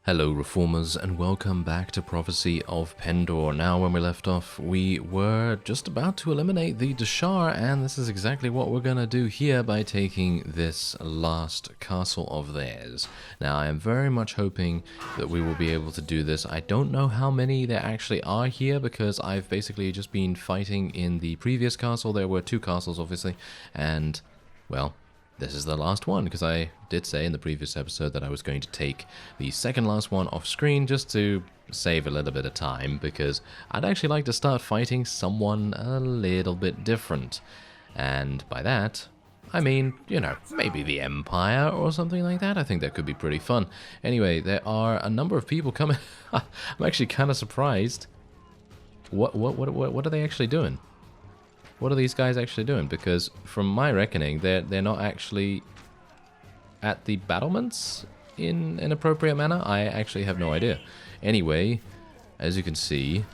Hello Reformers and welcome back to Prophecy of Pendor. Now when we left off we were just about to eliminate the Deshar, and this is exactly what we're gonna do here by taking this last castle of theirs. Now I am very much hoping that we will be able to do this. I don't know how many there actually are here because I've basically just been fighting in the previous castle. There were two castles obviously, and well, this is the last one, because I did say in the previous episode that I was going to take the second last one off screen just to save a little bit of time, because I'd actually like to start fighting someone a little bit different. And by that, I mean, you know, maybe the Empire or something like that. I think that could be pretty fun. Anyway, there are a number of people coming. I'm actually kind of surprised. What are they actually doing? What are these guys actually doing? Because from my reckoning, they're not actually at the battlements in an appropriate manner. I actually have no idea. Anyway, as you can see,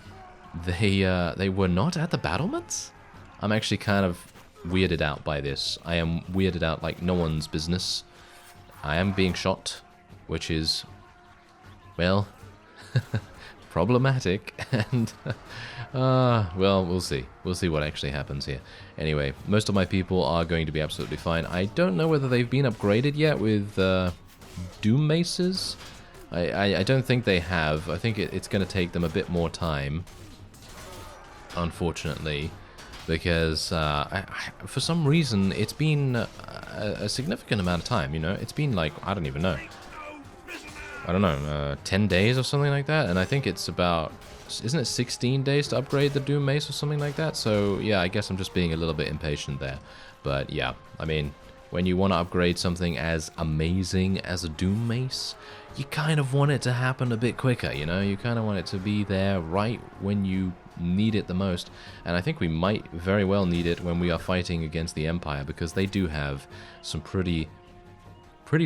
they were not at the battlements? I'm actually kind of weirded out by this. I am weirded out like no one's business. I am being shot, which is, well, problematic, and well, we'll see. We'll see what actually happens here. Anyway, most of my people are going to be absolutely fine. I don't know whether they've been upgraded yet with Doom Maces. I don't think they have. I think it's going to take them a bit more time, unfortunately, because for some reason it's been a significant amount of time, you know? It's been like, I don't even know. I don't know, 10 days or something like that, and I think it's about, isn't it 16 days to upgrade the Doom Mace or something like that? So yeah, I guess I'm just being a little bit impatient there. But yeah, I mean, when you want to upgrade something as amazing as a Doom Mace, you kind of want it to happen a bit quicker, you know? You kind of want it to be there right when you need it the most. And I think we might very well need it when we are fighting against the Empire, because they do have some pretty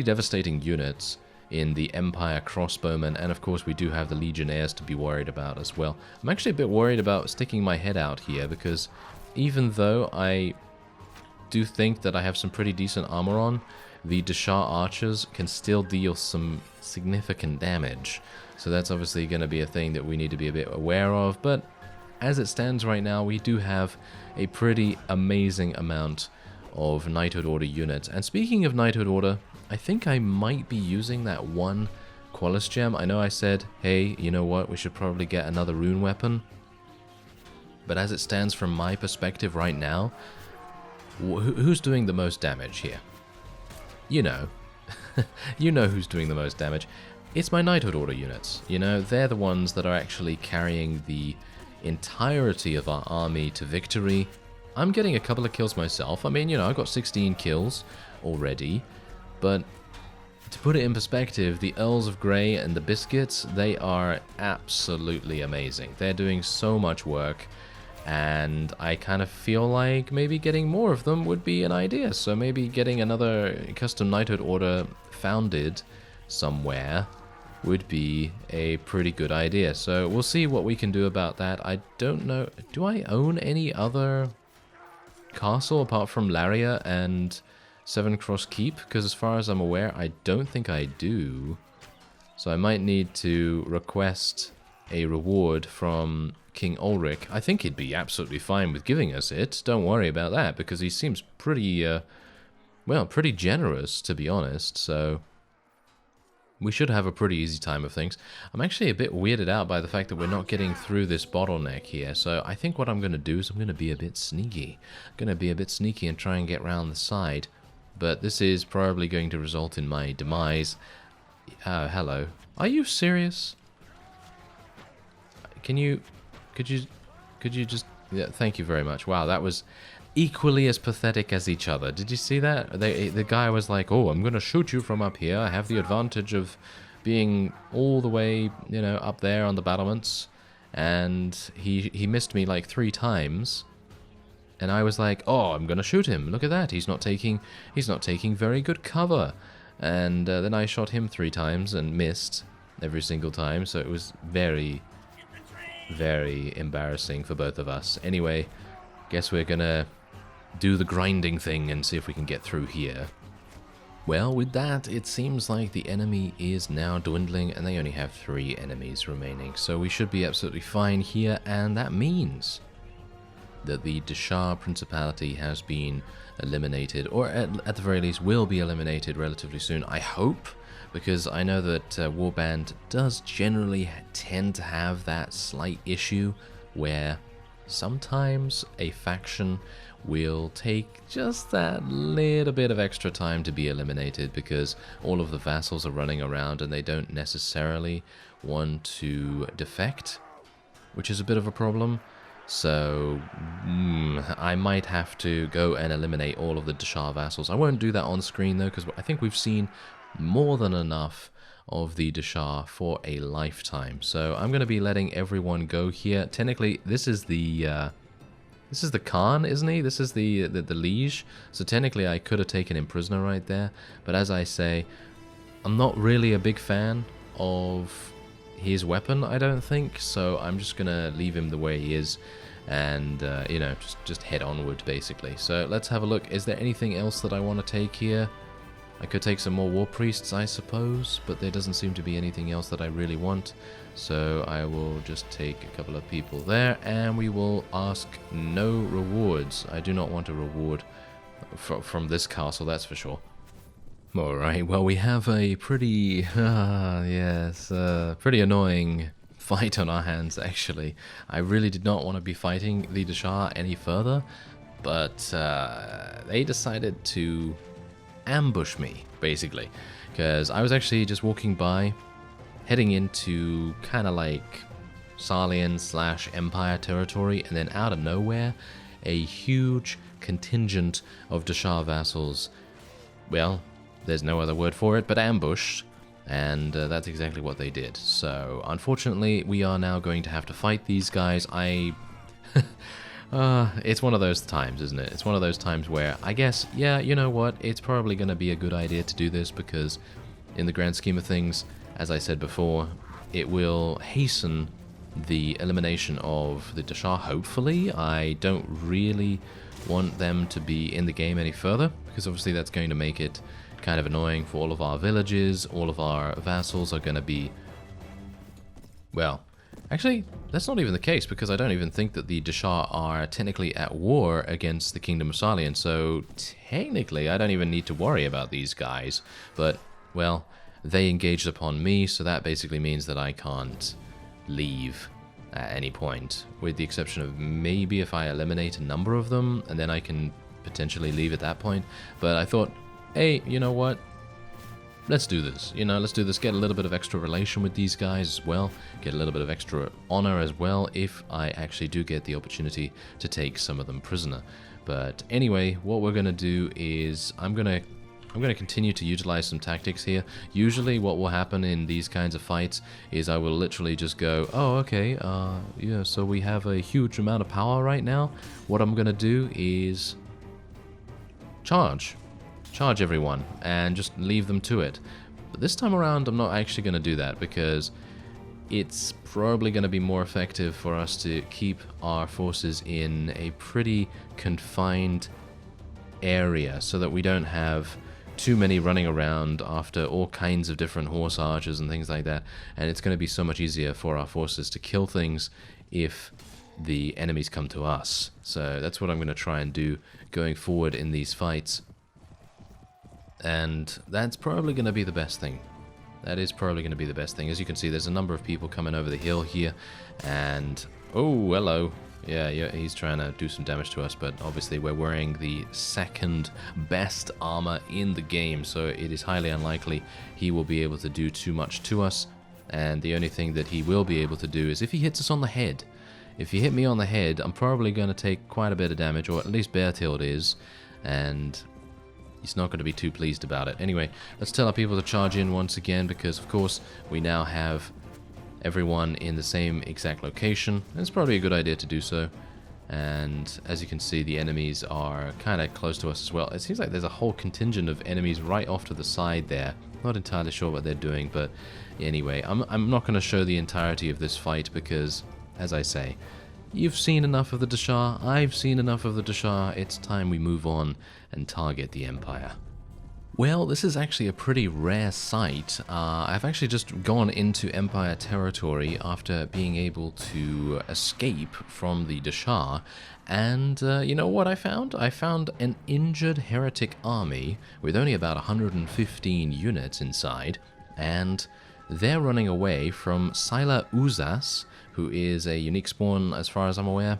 devastating units in the Empire crossbowmen, and of course we do have the Legionnaires to be worried about as well. I'm actually a bit worried about sticking my head out here, because even though I do think that I have some pretty decent armor on, the Deshar archers can still deal some significant damage. So that's obviously going to be a thing that we need to be a bit aware of, but as it stands right now, we do have a pretty amazing amount of Knighthood Order units. And speaking of Knighthood Order, I think I might be using that one Qualis gem. I know I said, hey, you know what, we should probably get another rune weapon. But as it stands from my perspective right now, who's doing the most damage here? You know. You know who's doing the most damage. It's my Knighthood Order units. You know, they're the ones that are actually carrying the entirety of our army to victory. I'm getting a couple of kills myself. I mean, you know, I've got 16 kills already. But to put it in perspective, the Earls of Grey and the Biscuits, they are absolutely amazing. They're doing so much work, and I kind of feel like maybe getting more of them would be an idea. So maybe getting another custom Knighthood Order founded somewhere would be a pretty good idea. So we'll see what we can do about that. I don't know. Do I own any other castle apart from Laria and Seven Cross Keep? Because as far as I'm aware, I don't think I do. So I might need to request a reward from King Ulrich. I think he'd be absolutely fine with giving us it. Don't worry about that, because he seems pretty, well, pretty generous, to be honest. So we should have a pretty easy time of things. I'm actually a bit weirded out by the fact that we're not getting through this bottleneck here. So I think what I'm going to do is I'm going to be a bit sneaky. I'm going to be a bit sneaky and try and get round the side. But this is probably going to result in my demise. Hello. Are you serious? Could you just... Yeah, thank you very much. Wow, that was equally as pathetic as each other. Did you see that? The guy was like, oh, I'm going to shoot you from up here. I have the advantage of being all the way, you know, up there on the battlements. And he missed me like 3 times. And I was like, oh, I'm going to shoot him. Look at that. He's not taking very good cover. And then I shot him 3 times and missed every single time. So it was very, very embarrassing for both of us. Anyway, guess we're going to do the grinding thing and see if we can get through here. Well, with that, it seems like the enemy is now dwindling and they only have 3 enemies remaining. So we should be absolutely fine here, and that means that the Deshar Principality has been eliminated, or at the very least will be eliminated relatively soon, I hope, because I know that Warband does generally tend to have that slight issue where sometimes a faction will take just that little bit of extra time to be eliminated because all of the vassals are running around and they don't necessarily want to defect, which is a bit of a problem. So I might have to go and eliminate all of the Deshar vassals. I won't do that on screen though, because I think we've seen more than enough of the Deshar for a lifetime. So I'm going to be letting everyone go here. Technically, this is the Khan, isn't he? This is the liege. So technically, I could have taken him prisoner right there. But as I say, I'm not really a big fan of his weapon, I don't think. So I'm just going to leave him the way he is. And, you know, just head onward, basically. So let's have a look. Is there anything else that I want to take here? I could take some more war priests, I suppose, but there doesn't seem to be anything else that I really want. So I will just take a couple of people there, and we will ask no rewards. I do not want a reward from this castle, that's for sure. Alright, well, we have a pretty, pretty annoying fight on our hands, actually. I really did not want to be fighting the Deshar any further, but they decided to ambush me, basically, because I was actually just walking by, heading into kind of like Salian/Empire territory, and then out of nowhere, a huge contingent of Deshar vassals, well, there's no other word for it, but ambushed, and that's exactly what they did. So, unfortunately, we are now going to have to fight these guys. It's one of those times, isn't it? It's one of those times where I guess, yeah, you know what, it's probably going to be a good idea to do this because in the grand scheme of things, as I said before, it will hasten the elimination of the Deshar, hopefully. I don't really want them to be in the game any further because obviously that's going to make it kind of annoying for all of our villages. All of our vassals are going to be, well, actually, that's not even the case, because I don't even think that the Deshar are technically at war against the Kingdom of Salian, so technically I don't even need to worry about these guys. But, well, they engaged upon me, so that basically means that I can't leave at any point, with the exception of maybe if I eliminate a number of them, and then I can potentially leave at that point. But I thought, hey, you know what? Let's do this, you know, let's do this, get a little bit of extra relation with these guys as well, get a little bit of extra honor as well, if I actually do get the opportunity to take some of them prisoner. But anyway, what we're going to do is, I'm going to continue to utilize some tactics here. Usually what will happen in these kinds of fights is I will literally just go, oh, okay, yeah, so we have a huge amount of power right now. What I'm going to do is charge everyone and just leave them to it. But this time around I'm not actually going to do that, because it's probably going to be more effective for us to keep our forces in a pretty confined area so that we don't have too many running around after all kinds of different horse archers and things like that, and it's going to be so much easier for our forces to kill things if the enemies come to us. So that's what I'm going to try and do going forward in these fights. And that's probably going to be the best thing. That is probably going to be the best thing. As you can see, there's a number of people coming over the hill here. And, oh, hello. Yeah, he's trying to do some damage to us. But obviously we're wearing the second best armor in the game. So it is highly unlikely he will be able to do too much to us. And the only thing that he will be able to do is if he hits us on the head. If he hit me on the head, I'm probably going to take quite a bit of damage. Or at least Bertild is. And he's not going to be too pleased about it. Anyway, let's tell our people to charge in once again, because of course we now have everyone in the same exact location. It's probably a good idea to do so. And as you can see, the enemies are kind of close to us as well. It seems like there's a whole contingent of enemies right off to the side there. Not entirely sure what they're doing, but anyway, I'm not going to show the entirety of this fight because, as I say, you've seen enough of the Deshar, I've seen enough of the Deshar, it's time we move on and target the Empire. Well, this is actually a pretty rare sight. I've actually just gone into Empire territory after being able to escape from the Dashar, and you know what I found? I found an injured heretic army with only about 115 units inside, and they're running away from Syla Uzas, who is a unique spawn as far as I'm aware,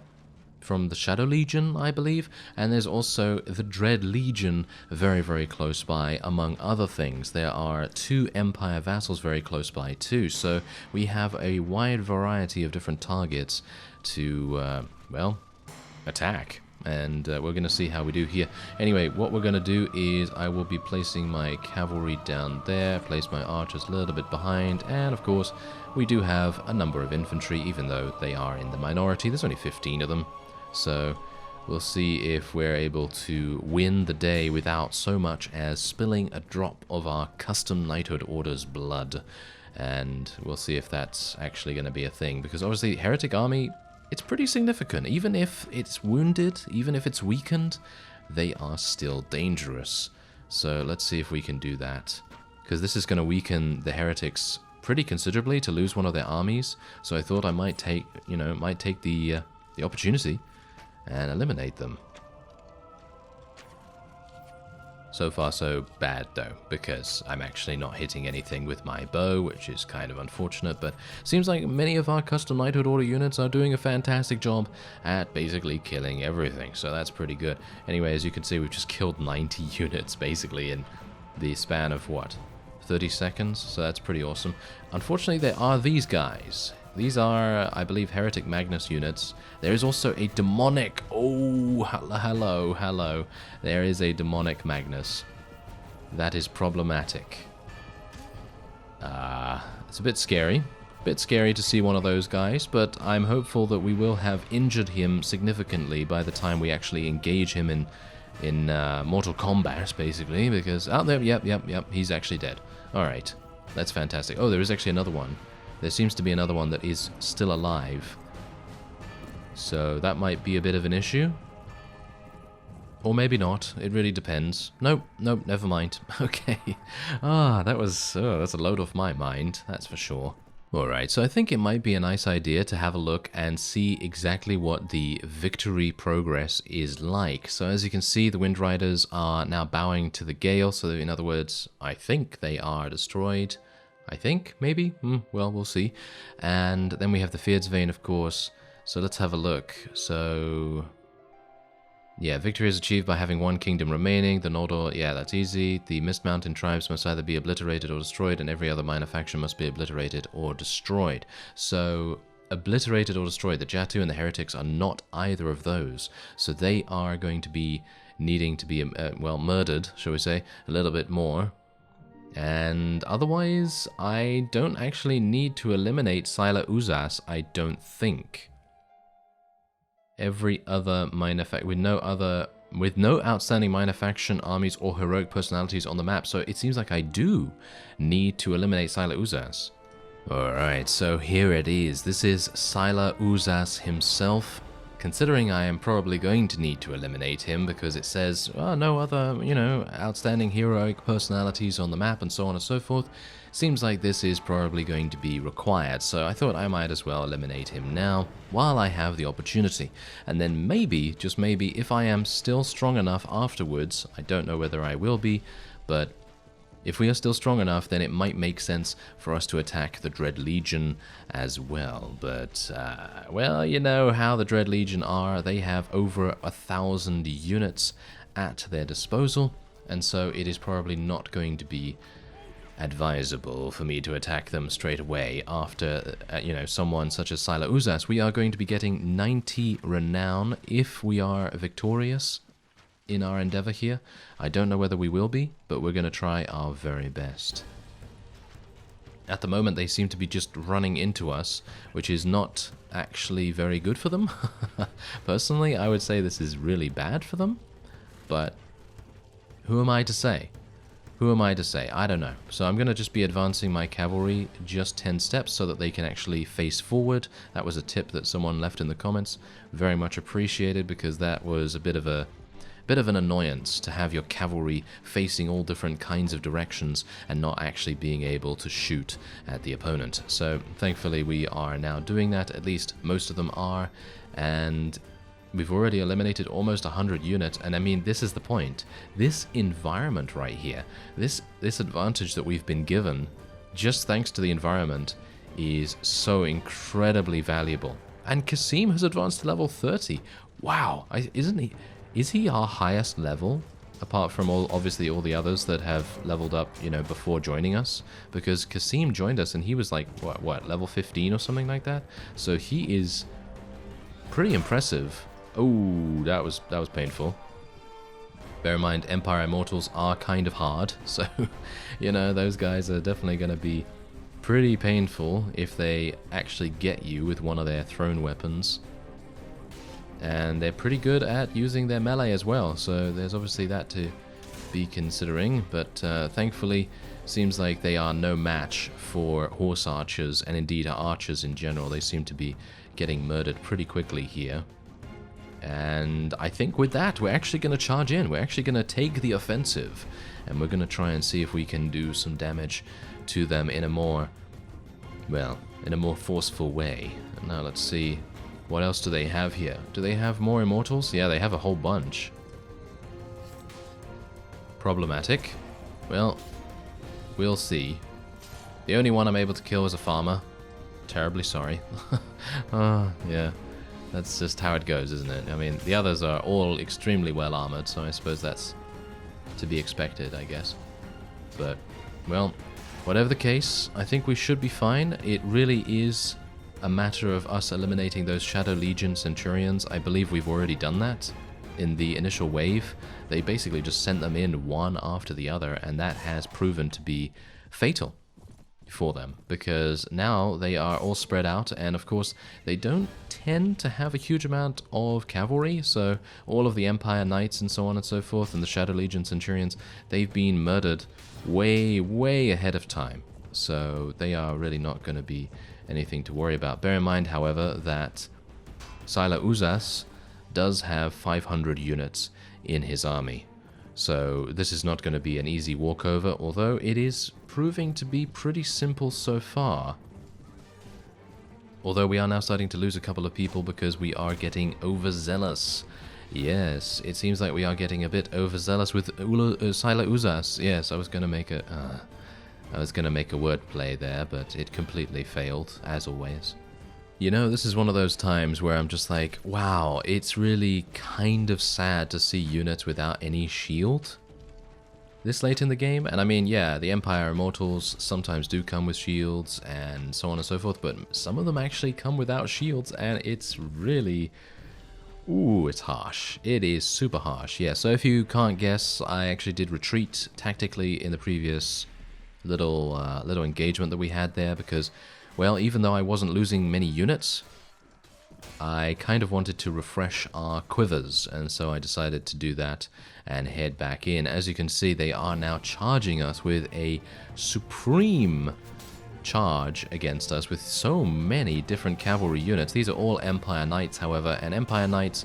from the Shadow Legion, I believe, and there's also the Dread Legion very, very close by, among other things. There are 2 Empire vassals very close by too, so we have a wide variety of different targets to, well, attack. And we're going to see how we do here. Anyway, what we're going to do is I will be placing my cavalry down there, place my archers a little bit behind, and of course, we do have a number of infantry, even though they are in the minority. There's only 15 of them. So we'll see if we're able to win the day without so much as spilling a drop of our custom knighthood order's blood. And we'll see if that's actually going to be a thing. Because obviously, Heretic Army, it's pretty significant. Even if it's wounded, even if it's weakened, they are still dangerous. So let's see if we can do that. Because this is going to weaken the Heretics pretty considerably to lose one of their armies. So I thought I might take, the opportunity and eliminate them. So far so bad though, because I'm actually not hitting anything with my bow, which is kind of unfortunate, but seems like many of our custom knighthood order units are doing a fantastic job at basically killing everything, so that's pretty good. Anyway, as you can see, we've just killed 90 units basically in the span of what, 30 seconds, so that's pretty awesome. Unfortunately, there are these guys. These are, I believe, Heretic Magnus units. There is also a demonic... Oh, hello. There is a demonic Magnus. That is problematic. It's a bit scary. Bit scary to see one of those guys, but I'm hopeful that we will have injured him significantly by the time we actually engage him in Mortal Kombat, basically, because... Oh, there, yep, he's actually dead. Alright, that's fantastic. Oh, there is actually another one. There seems to be another one that is still alive. So that might be a bit of an issue. Or maybe not. It really depends. Nope, never mind. Okay. That's a load off my mind, that's for sure. Alright, so I think it might be a nice idea to have a look and see exactly what the victory progress is like. So as you can see, the Wind Riders are now bowing to the gale. So in other words, I think they are destroyed. I think, maybe? Well, we'll see. And then we have the Fyhrr's Vein, of course. So let's have a look. So, yeah, victory is achieved by having 1 kingdom remaining. The Nardo, yeah, that's easy. The Mist Mountain tribes must either be obliterated or destroyed, and every other minor faction must be obliterated or destroyed. So, obliterated or destroyed. The Jatu and the Heretics are not either of those. So they are going to be needing to be, well, murdered, shall we say, a little bit more. And otherwise, I don't actually need to eliminate Syla Uzas, I don't think. Every other minor faction, with no outstanding minor faction armies or heroic personalities on the map, so it seems like I do need to eliminate Syla Uzas. Alright, so here it is. This is Syla Uzas himself. Considering I am probably going to need to eliminate him because it says, oh, no other, outstanding heroic personalities on the map and so on and so forth, seems like this is probably going to be required. So I thought I might as well eliminate him now while I have the opportunity. And then maybe, just maybe, if I am still strong enough afterwards, I don't know whether I will be, but if we are still strong enough, then it might make sense for us to attack the Dread Legion as well. But, well, you know how the Dread Legion are. They have over 1,000 units at their disposal, and so it is probably not going to be advisable for me to attack them straight away after, someone such as Syla Uzas. We are going to be getting 90 renown if we are victorious in our endeavor here. I don't know whether we will be, but we're going to try our very best. At the moment, they seem to be just running into us, which is not actually very good for them. Personally, I would say this is really bad for them, but who am I to say? Who am I to say? I don't know. So I'm going to just be advancing my cavalry just 10 steps so that they can actually face forward. That was a tip that someone left in the comments. Very much appreciated, because that was a bit of a bit of an annoyance to have your cavalry facing all different kinds of directions and not actually being able to shoot at the opponent. So thankfully we are now doing that, at least most of them are, and we've already eliminated almost 100 units, and I mean, this is the point. This environment right here, this advantage that we've been given, just thanks to the environment, is so incredibly valuable. And Kasim has advanced to level 30. Wow, is he our highest level? Apart from obviously all the others that have leveled up, you know, before joining us? Because Kasim joined us and he was like, what, level 15 or something like that? So he is pretty impressive. Oh, that was painful. Bear in mind, Empire Immortals are kind of hard, so, you know, those guys are definitely going to be pretty painful if they actually get you with one of their thrown weapons. And they're pretty good at using their melee as well, so there's obviously that to be considering, but thankfully, seems like they are no match for horse archers, and indeed archers in general. They seem to be getting murdered pretty quickly here. And I think with that, we're actually going to charge in. We're actually going to take the offensive. And we're going to try and see if we can do some damage to them in a more, well, in a more forceful way. Now let's see. What else do they have here? Do they have more immortals? Yeah, they have a whole bunch. Problematic. Well, we'll see. The only one I'm able to kill is a farmer. Terribly sorry. Yeah. That's just how it goes, isn't it? I mean, the others are all extremely well armored, so I suppose that's to be expected, I guess. But, well, whatever the case, I think we should be fine. It really is a matter of us eliminating those Shadow Legion Centurions. I believe we've already done that in the initial wave. They basically just sent them in one after the other, and that has proven to be fatal for them, because now they are all spread out, and of course they don't tend to have a huge amount of cavalry, so all of the Empire Knights and so on and so forth and the Shadow Legion Centurions, they've been murdered way ahead of time, so they are really not going to be anything to worry about. Bear in mind, however, that Syla Uzas does have 500 units in his army, so this is not going to be an easy walkover, although it is proving to be pretty simple so far. Although we are now starting to lose a couple of people because we are getting overzealous. Yes, it seems like we are getting a bit overzealous with Syla Uzas. Yes, I was going to make a wordplay there, but it completely failed, as always. You know, this is one of those times where I'm just like, wow, it's really kind of sad to see units without any shield this late in the game. And I mean, yeah, the Empire Immortals sometimes do come with shields and so on and so forth, but some of them actually come without shields, and it's really... ooh, it's harsh. It is super harsh. Yeah, so if you can't guess, I actually did retreat tactically in the previous little engagement that we had there, because, well, even though I wasn't losing many units, I kind of wanted to refresh our quivers, and so I decided to do that and head back in. As you can see, they are now charging us with a supreme charge against us with so many different cavalry units. These are all Empire Knights, however, and Empire Knights,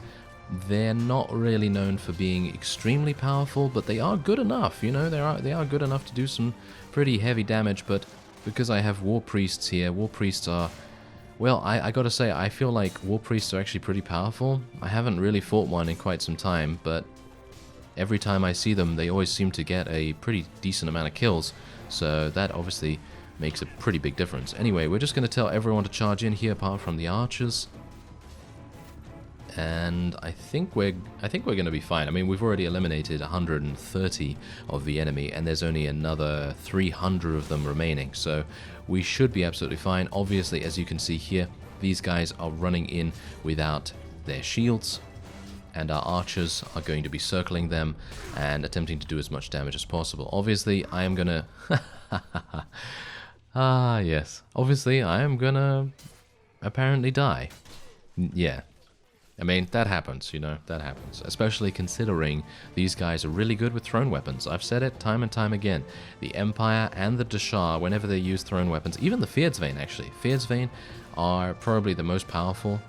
they're not really known for being extremely powerful, but they are good enough, you know, they are good enough to do some pretty heavy damage. But because I have War Priests here, War Priests are... well, I gotta say, I feel like War Priests are actually pretty powerful. I haven't really fought one in quite some time, but every time I see them, they always seem to get a pretty decent amount of kills, so that obviously makes a pretty big difference. Anyway, we're just gonna tell everyone to charge in here, apart from the archers, and I think we're gonna be fine. I mean, we've already eliminated 130 of the enemy, and there's only another 300 of them remaining, so we should be absolutely fine. Obviously, as you can see here, these guys are running in without their shields, and our archers are going to be circling them and attempting to do as much damage as possible. Obviously, I am gonna... ah, yes. Obviously, I am gonna apparently die. Yeah. I mean, that happens, you know, that happens. Especially considering these guys are really good with thrown weapons. I've said it time and time again. The Empire and the Dashar, whenever they use thrown weapons, even the Fyhrr actually. Fyhrr are probably the most powerful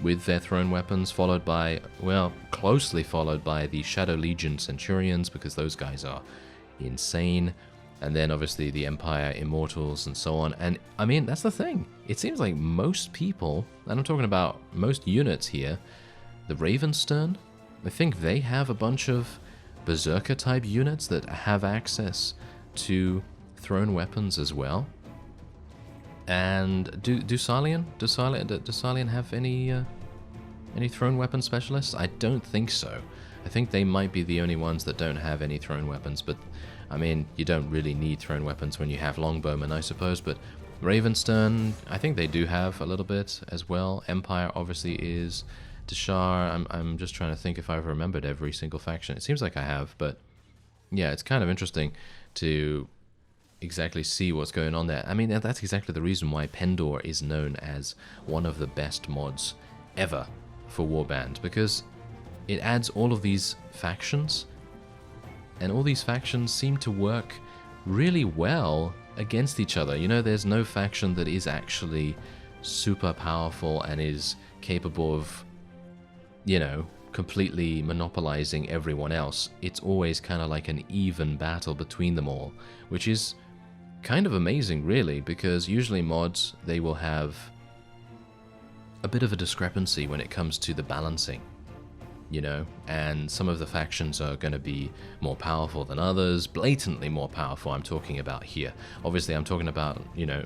with their thrown weapons, followed by, well, closely followed by the Shadow Legion Centurions, because those guys are insane. And then obviously the Empire Immortals and so on. And I mean, that's the thing. It seems like most people, and I'm talking about most units here, the Ravenstern, I think they have a bunch of Berserker type units that have access to thrown weapons as well. And do Salian have any thrown weapon specialists? I don't think so. I think they might be the only ones that don't have any thrown weapons, but I mean, you don't really need thrown weapons when you have longbowmen, I suppose, but Ravenstern, I think they do have a little bit as well. Empire obviously is. Deshar, I'm just trying to think if I've remembered every single faction. It seems like I have, but yeah, it's kind of interesting to exactly see what's going on there. I mean, that's exactly the reason why Pendor is known as one of the best mods ever for Warband, because it adds all of these factions, and all these factions seem to work really well against each other. You know, there's no faction that is actually super powerful and is capable of, you know, completely monopolizing everyone else. It's always kind of like an even battle between them all, which is kind of amazing, really, because usually mods, they will have a bit of a discrepancy when it comes to the balancing, you know, and some of the factions are going to be more powerful than others, blatantly more powerful, I'm talking about here. Obviously, I'm talking about, you know,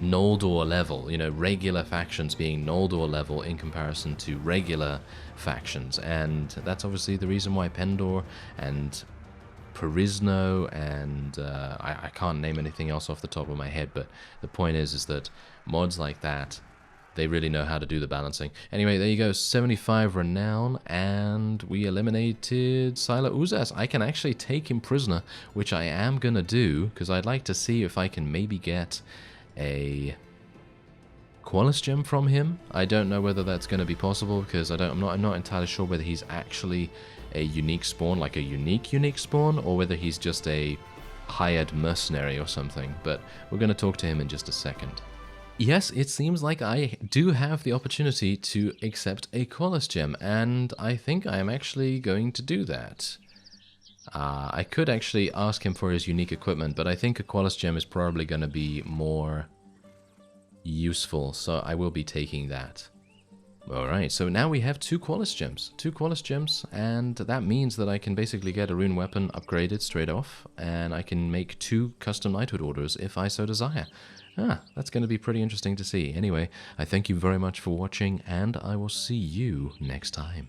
Noldor level, you know, regular factions being Noldor level in comparison to regular factions, and that's obviously the reason why Pendor and Perisno and I can't name anything else off the top of my head, but the point is that mods like that, they really know how to do the balancing. Anyway, there you go, 75 renown, and we eliminated Syla Uzas. I can actually take him prisoner, which I am gonna do, because I'd like to see if I can maybe get a Qualis gem from him. I don't know whether that's going to be possible, because I'm not entirely sure whether he's actually a unique spawn, like a unique spawn, or whether he's just a hired mercenary or something. But we're going to talk to him in just a second. Yes, it seems like I do have the opportunity to accept a Qualis gem, and I think I am actually going to do that. I could actually ask him for his unique equipment, but I think a Qualis gem is probably going to be more useful, so I will be taking that. Alright, so now we have two Qualis gems, and that means that I can basically get a rune weapon upgraded straight off, and I can make 2 custom knighthood orders if I so desire. That's going to be pretty interesting to see. Anyway, I thank you very much for watching, and I will see you next time.